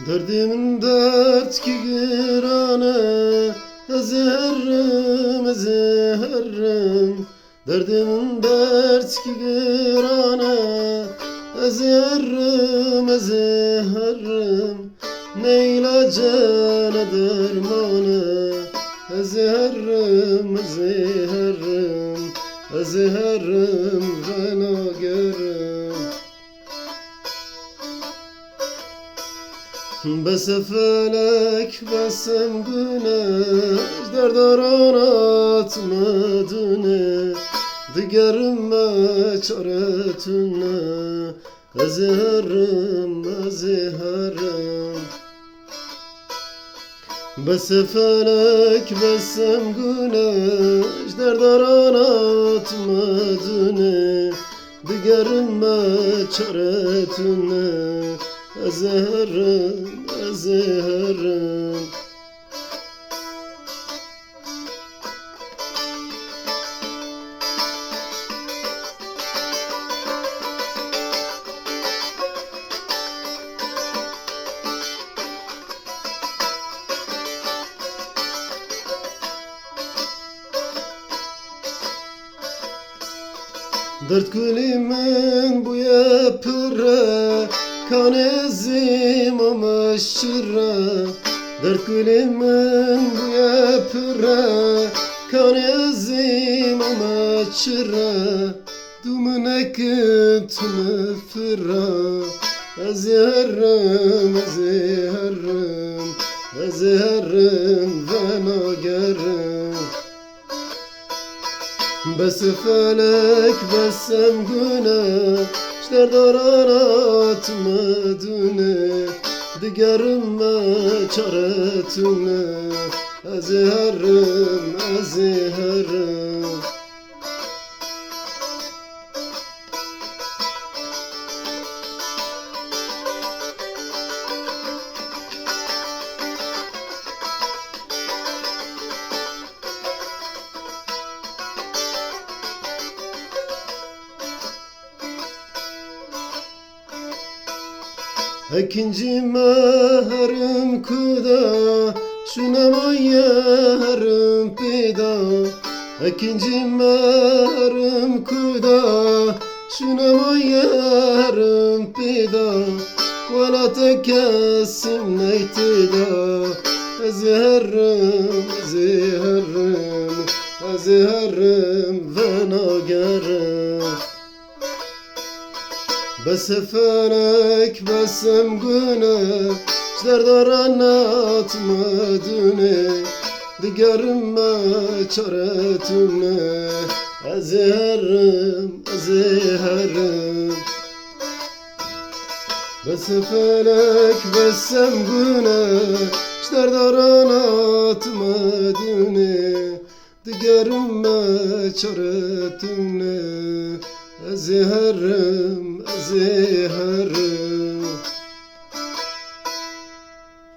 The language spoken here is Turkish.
Derdimin dert ki girane ezeherrim ezeherrim. Derdimin dert ki girane ezeherrim ezeherrim. Ne ilacı ne dermanı ezeherrim ezeherrim. Ezeherrim fena görüm. Bese felek besem güneş derdaran atmadığını digerime çaretine ezeherrim ezeherrim. Bese felek besem güneş derdaran atmadığını digerime çaretine ezeherrim ezeherrim. Dert gülümün bu yapıra kan ezim ama şıra. Dert gülümün bu yapıra kan ezim ama şıra. Dumune kütüne fıra ezeherrim ezeherrim. Ezeherrim fena görüm. Bese felek besem güneş derdaran atmadığını digerime çaretine ezeherrim ezeherrim. İkinci meherim kuda şunama yerim pida. İkinci meherim kuda şunama yerim pida. Ve la tekessim neytida ezeherrim ezeherrim. Ezeherrim fena görüm. Bese felek besem güneş derdaran atmadığını digerime çaretine ezeherrim ezeherrim. Bese felek besem güneş derdaran atmadığını digerime çaretine ezeherrim ezeherrim.